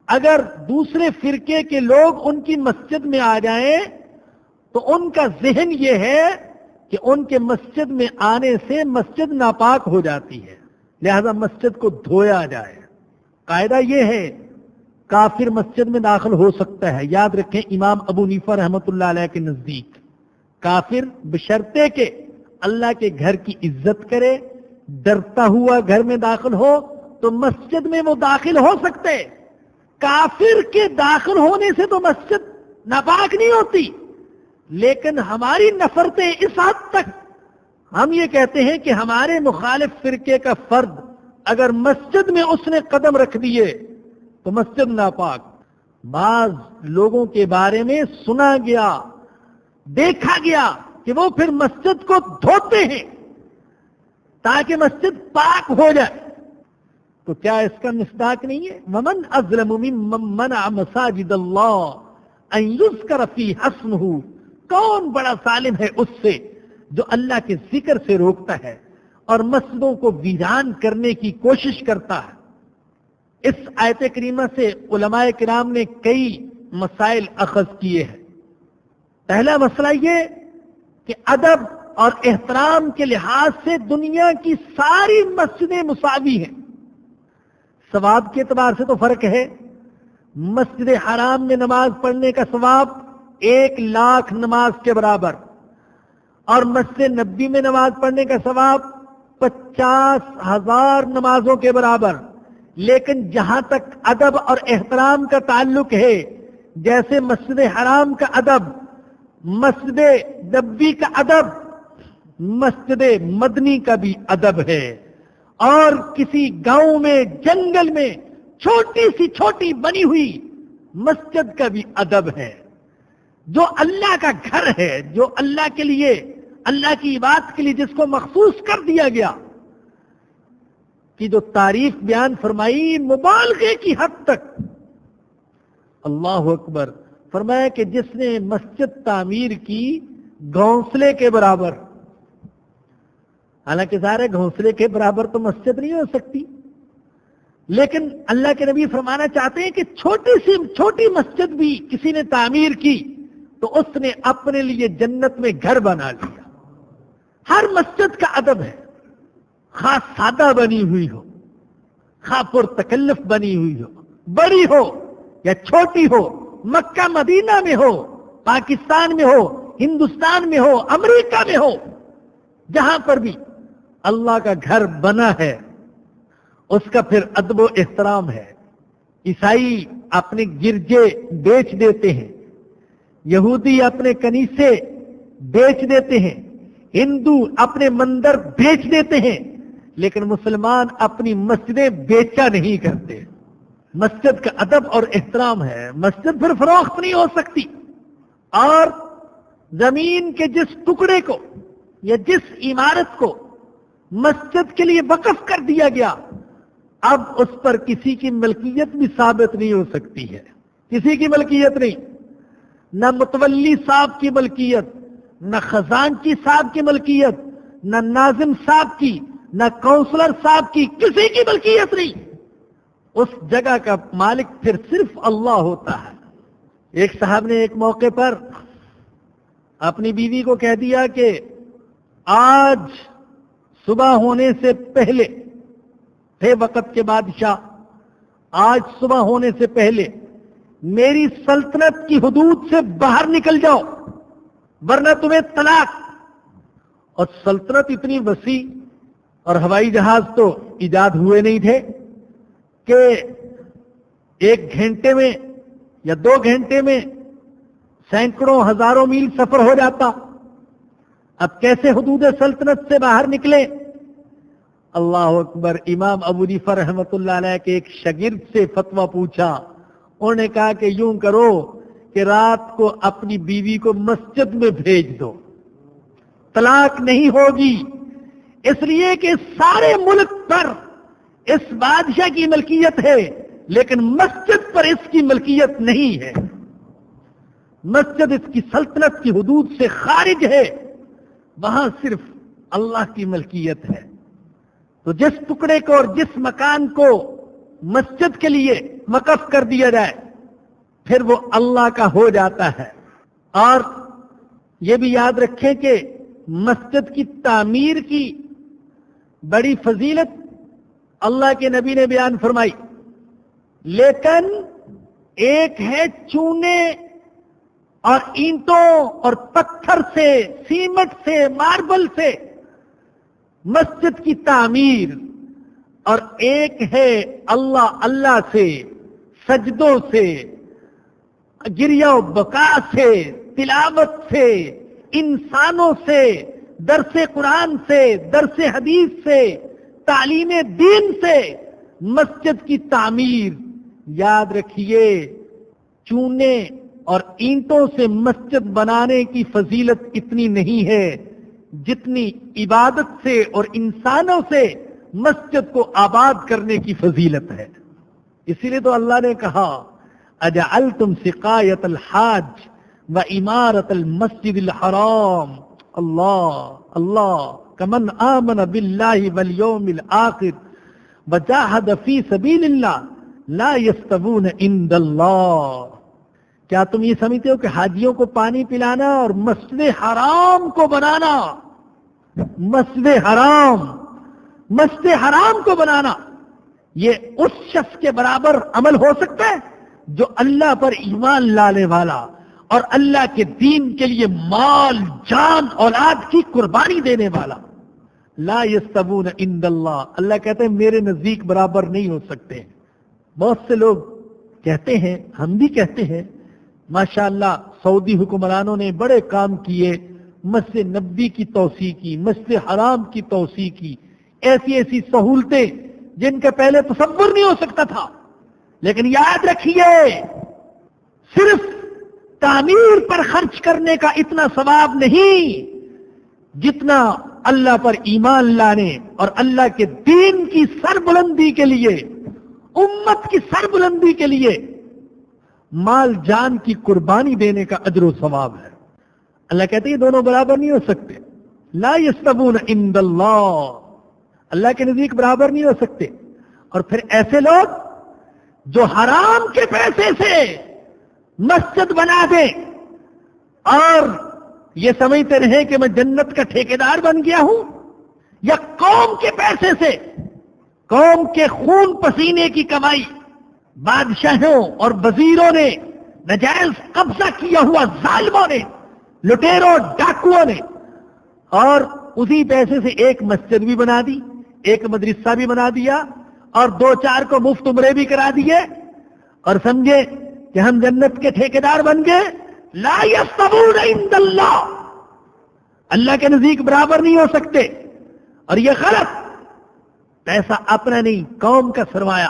اگر دوسرے فرقے کے لوگ ان کی مسجد میں آ جائیں تو ان کا ذہن یہ ہے کہ ان کے مسجد میں آنے سے مسجد ناپاک ہو جاتی ہے، لہذا مسجد کو دھویا جائے. قاعدہ یہ ہے کافر مسجد میں داخل ہو سکتا ہے. یاد رکھیں امام ابو حنیفہ رحمۃ اللہ علیہ کے نزدیک کافر بشرطے کہ اللہ کے گھر کی عزت کرے، ڈرتا ہوا گھر میں داخل ہو تو مسجد میں وہ داخل ہو سکتے. کافر کے داخل ہونے سے تو مسجد ناپاک نہیں ہوتی، لیکن ہماری نفرتیں اس حد تک، ہم یہ کہتے ہیں کہ ہمارے مخالف فرقے کا فرد اگر مسجد میں اس نے قدم رکھ دیے تو مسجد ناپاک. بعض لوگوں کے بارے میں سنا گیا، دیکھا گیا کہ وہ پھر مسجد کو دھوتے ہیں تاکہ مسجد پاک ہو جائے. تو کیا اس کا مصداق نہیں ہے؟ ومن اظلم ممن منع مساجد اللہ ان یذکر فیہا اسمہ، کون بڑا ظالم ہے اس سے جو اللہ کے ذکر سے روکتا ہے اور مسجدوں کو ویران کرنے کی کوشش کرتا ہے. اس آیت کریمہ سے علماء کرام نے کئی مسائل اخذ کیے ہیں. پہلا مسئلہ یہ کہ ادب اور احترام کے لحاظ سے دنیا کی ساری مسجدیں مساوی ہیں. ثواب کے اعتبار سے تو فرق ہے. مسجد حرام میں نماز پڑھنے کا ثواب 1,00,000 نماز کے برابر، اور مسجد نبوی میں نماز پڑھنے کا ثواب 50,000 نمازوں کے برابر. لیکن جہاں تک ادب اور احترام کا تعلق ہے، جیسے مسجد حرام کا ادب، مسجد نبوی کا ادب، مسجد مدنی کا بھی ادب ہے. اور کسی گاؤں میں، جنگل میں چھوٹی سی چھوٹی بنی ہوئی مسجد کا بھی ادب ہے. جو اللہ کا گھر ہے، جو اللہ کے لیے، اللہ کی عبادت کے لیے جس کو مخصوص کر دیا گیا، کی جو تعریف بیان فرمائی مبالغے کی حد تک. اللہ اکبر. فرمایا کہ جس نے مسجد تعمیر کی گھونسلے کے برابر، حالانکہ سارے گھونسلے کے برابر تو مسجد نہیں ہو سکتی، لیکن اللہ کے نبی فرمانا چاہتے ہیں کہ چھوٹی سی چھوٹی مسجد بھی کسی نے تعمیر کی تو اس نے اپنے لیے جنت میں گھر بنا لیا. ہر مسجد کا ادب ہے، خاص سادہ بنی ہوئی ہو، خاص پر تکلف بنی ہوئی ہو، بڑی ہو یا چھوٹی ہو، مکہ مدینہ میں ہو، پاکستان میں ہو، ہندوستان میں ہو، امریکہ میں ہو، جہاں پر بھی اللہ کا گھر بنا ہے اس کا پھر ادب و احترام ہے. عیسائی اپنے گرجے بیچ دیتے ہیں، یہودی اپنے کنیسے بیچ دیتے ہیں، ہندو اپنے مندر بیچ دیتے ہیں، لیکن مسلمان اپنی مسجدیں بیچا نہیں کرتے. مسجد کا ادب اور احترام ہے. مسجد پھر فروخت نہیں ہو سکتی. اور زمین کے جس ٹکڑے کو یا جس عمارت کو مسجد کے لیے وقف کر دیا گیا، اب اس پر کسی کی ملکیت بھی ثابت نہیں ہو سکتی ہے. کسی کی ملکیت نہیں، نہ متولی صاحب کی ملکیت، نہ خزانچی صاحب کی ملکیت، نہ ناظم صاحب کی، نہ کونسلر صاحب کی، کسی کی ملکیت نہیں. اس جگہ کا مالک پھر صرف اللہ ہوتا ہے. ایک صاحب نے ایک موقع پر اپنی بیوی کو کہہ دیا کہ آج صبح ہونے سے پہلے، تھے وقت کے بادشاہ، آج صبح ہونے سے پہلے میری سلطنت کی حدود سے باہر نکل جاؤ ورنہ تمہیں طلاق. اور سلطنت اتنی وسیع اور ہوائی جہاز تو ایجاد ہوئے نہیں تھے کہ 1 گھنٹے میں یا 2 گھنٹے میں سینکڑوں ہزاروں میل سفر ہو جاتا. اب کیسے حدود سلطنت سے باہر نکلے؟ اللہ اکبر. امام ابو حنیفہ رحمۃ اللہ علیہ کے ایک شاگرد سے فتویٰ پوچھا. انہوں نے کہا کہ یوں کرو کہ رات کو اپنی بیوی کو مسجد میں بھیج دو. طلاق نہیں ہوگی، اس لیے کہ سارے ملک پر اس بادشاہ کی ملکیت ہے، لیکن مسجد پر اس کی ملکیت نہیں ہے۔ مسجد اس کی سلطنت کی حدود سے خارج ہے، وہاں صرف اللہ کی ملکیت ہے۔ تو جس ٹکڑے کو اور جس مکان کو مسجد کے لیے وقف کر دیا جائے پھر وہ اللہ کا ہو جاتا ہے۔ اور یہ بھی یاد رکھیں کہ مسجد کی تعمیر کی بڑی فضیلت اللہ کے نبی نے بیان فرمائی، لیکن ایک ہے چونے اور اینٹوں اور پتھر سے، سیمنٹ سے، ماربل سے مسجد کی تعمیر، اور ایک ہے اللہ سے، سجدوں سے، گریہ و بکا سے، تلاوت سے، انسانوں سے، درس قرآن سے، درس حدیث سے، تعلیم دین سے مسجد کی تعمیر۔ یاد رکھیے چونے اور اینٹوں سے مسجد بنانے کی فضیلت اتنی نہیں ہے جتنی عبادت سے اور انسانوں سے مسجد کو آباد کرنے کی فضیلت ہے۔ اسی لیے تو اللہ نے کہا اجعلتم سقایت الحاج و عمارت المسجد الحرام، اللہ کمن آمن باللہ والیوم الآخر وجاہد فی سبیل اللہ لا یستوون عند اللہ۔ کیا تم یہ سمجھتے ہو کہ حاجیوں کو پانی پلانا اور مسجد حرام کو بنانا، مسجد حرام کو بنانا یہ اس شخص کے برابر عمل ہو سکتا ہے جو اللہ پر ایمان لانے والا اور اللہ کے دین کے لیے مال، جان، اولاد کی قربانی دینے والا؟ لا یستوون عند اللہ، اللہ کہتے ہیں میرے نزدیک برابر نہیں ہو سکتے۔ بہت سے لوگ کہتے ہیں، ہم بھی کہتے ہیں، ماشاءاللہ سعودی حکمرانوں نے بڑے کام کیے، مسجد نبوی کی توسیع کی، مسجد حرام کی توسیع کی، ایسی سہولتیں جن کا پہلے تصور نہیں ہو سکتا تھا۔ لیکن یاد رکھیے صرف تعمیر پر خرچ کرنے کا اتنا ثواب نہیں جتنا اللہ پر ایمان لانے اور اللہ کے دین کی سربلندی کے لیے، امت کی سربلندی کے لیے مال جان کی قربانی دینے کا اجر و ثواب ہے۔ اللہ کہتے ہیں یہ دونوں برابر نہیں ہو سکتے، لا یستوون عند اللہ، اللہ کے نزدیک برابر نہیں ہو سکتے۔ اور پھر ایسے لوگ جو حرام کے پیسے سے مسجد بنا دیں اور یہ سمجھتے رہے کہ میں جنت کا ٹھیکیدار بن گیا ہوں، یا قوم کے پیسے سے، قوم کے خون پسینے کی کمائی، بادشاہوں اور وزیروں نے ناجائز قبضہ کیا ہوا، ظالموں نے، لٹیروں، ڈاکوؤں نے، اور اسی پیسے سے ایک مسجد بھی بنا دی، ایک مدرسہ بھی بنا دیا، اور 2-4 کو مفت عمرے بھی کرا دیے، اور سمجھے کہ ہم جنت کے ٹھیکیدار بن گئے۔ لا یستوون عند اللہ، اللہ کے نزدیک برابر نہیں ہو سکتے۔ اور یہ غلط، پیسہ اپنا نہیں، قوم کا سرمایہ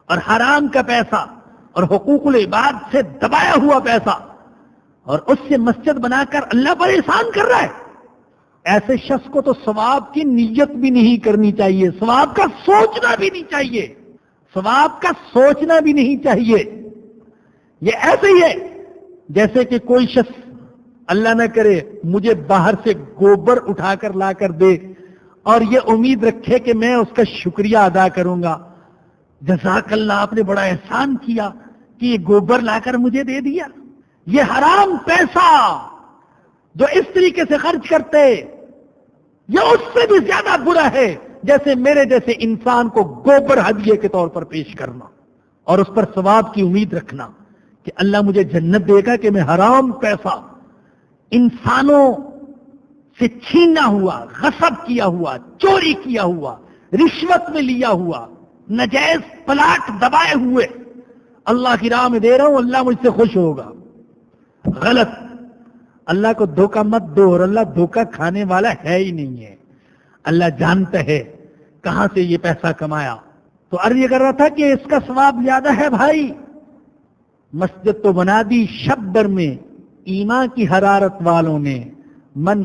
اور حرام کا پیسہ اور حقوق العباد سے دبایا ہوا پیسہ، اور اس سے مسجد بنا کر اللہ پر احسان کر رہا ہے، ایسے شخص کو تو ثواب کی نیت بھی نہیں کرنی چاہیے، ثواب کا سوچنا بھی نہیں چاہیے، ثواب کا سوچنا بھی نہیں چاہیے۔ یہ ایسے ہی ہے جیسے کہ کوئی شخص، اللہ نہ کرے، مجھے باہر سے گوبر اٹھا کر لا کر دے اور یہ امید رکھے کہ میں اس کا شکریہ ادا کروں گا، جزاک اللہ، آپ نے بڑا احسان کیا کہ یہ گوبر لا کر مجھے دے دیا۔ یہ حرام پیسہ جو اس طریقے سے خرچ کرتے، یہ اس سے بھی زیادہ برا ہے جیسے میرے جیسے انسان کو گوبر ہدیے کے طور پر پیش کرنا اور اس پر ثواب کی امید رکھنا کہ اللہ مجھے جنت دے گا، کہ میں حرام پیسہ، انسانوں سے چھینا ہوا، غصب کیا ہوا، چوری کیا ہوا، رشوت میں لیا ہوا، ناجائز پلاٹ دبائے ہوئے اللہ کی راہ میں دے رہا ہوں، اللہ مجھ سے خوش ہوگا۔ غلط، اللہ کو دھوکہ مت دو، اور اللہ دھوکہ کھانے والا ہے ہی نہیں ہے، اللہ جانتا ہے کہاں سے یہ پیسہ کمایا۔ تو عرض یہ کر رہا تھا کہ اس کا ثواب زیادہ ہے بھائی۔ مسجد تو بنا دی شب در میں ایمان کی حرارت والوں نے، من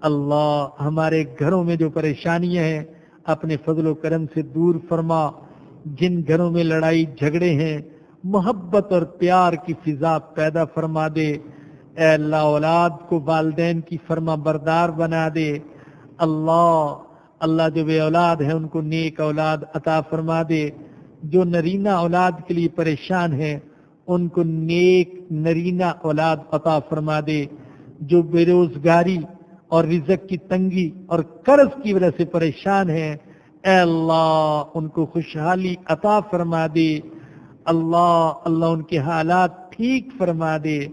اللہ ہمارے گھروں میں جو پریشانیاں ہیں اپنے فضل و کرم سے دور فرما، جن گھروں میں لڑائی جھگڑے ہیں محبت اور پیار کی فضا پیدا فرما دے۔ اے اللہ اولاد کو والدین کی فرما بردار بنا دے۔ اللہ جو بے اولاد ہیں ان کو نیک اولاد عطا فرما دے، جو نرینہ اولاد کے لیے پریشان ہیں ان کو نیک نرینہ اولاد عطا فرما دے، جو بے روزگاری اور رزق کی تنگی اور قرض کی وجہ سے پریشان ہیں اے اللہ ان کو خوشحالی عطا فرما دے۔ اللہ ان کے حالات ٹھیک فرما دے،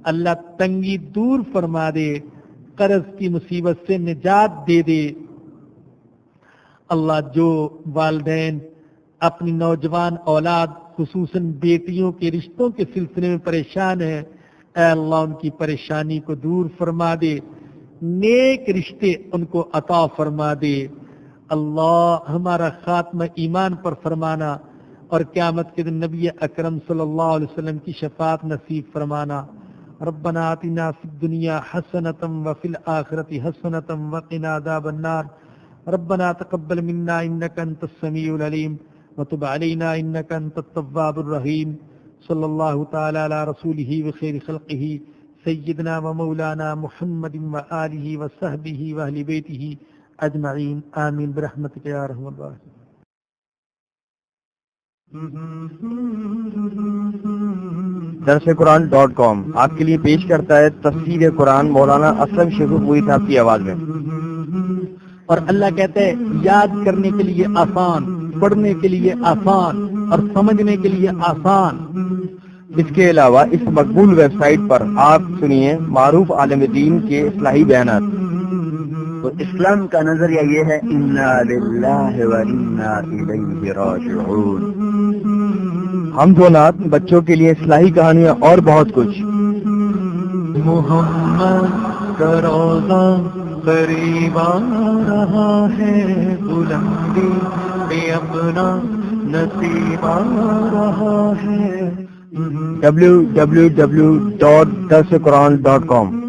اللہ تنگی دور فرما دے، قرض کی مصیبت سے نجات دے دے۔ اللہ جو والدین اپنی نوجوان اولاد خصوصاً بیٹیوں کے رشتوں کے سلسلے میں پریشان ہیں اے اللہ ان کی پریشانی کو دور فرما دے، نیک رشتے ان کو عطا فرما دے۔ اللہ ہمارا خاتمہ ایمان پر فرمانا اور قیامت کے دن نبی اکرم صلی اللہ علیہ وسلم کی شفاعت نصیب فرمانا۔ ربنا آتنا فی الدنیا حسنۃ وفی الآخرۃ حسنۃ وقنا عذاب النار۔ ربنا تقبل منا انک انت السمیع العلیم وتب علینا انک انت التواب الرحیم۔ صلی اللہ تعالی علی رسولہ وخیر خلقہ سیدنا و مولانا محمد وآلہ وصحبہ واہل بیتہ اجمعین آمین برحمتک یا ارحم الراحمین۔
درسقرآن.com آپ کے لیے پیش کرتا ہے تفسیر قرآن مولانا اسلم شیخوپوری صاحب کی آواز میں۔
اور اللہ کہتے ہیں یاد کرنے کے لیے آسان، پڑھنے کے لیے آسان اور سمجھنے کے لیے آسان۔
اس کے علاوہ اس مقبول ویب سائٹ پر آپ سنیے معروف عالم دین کے اصلاحی بیانات۔ تو اسلام کا نظریہ یہ ہے انا للہ و انا الیہ راجعون۔ ہم دو نعت بچوں کے لیے اصلاحی کہانیاں اور بہت کچھ۔
محمد کا روزہ قریب آ رہا ہے، بلندی میں اپنا نصیب آ رہا ہے۔
www.درسقرآن.com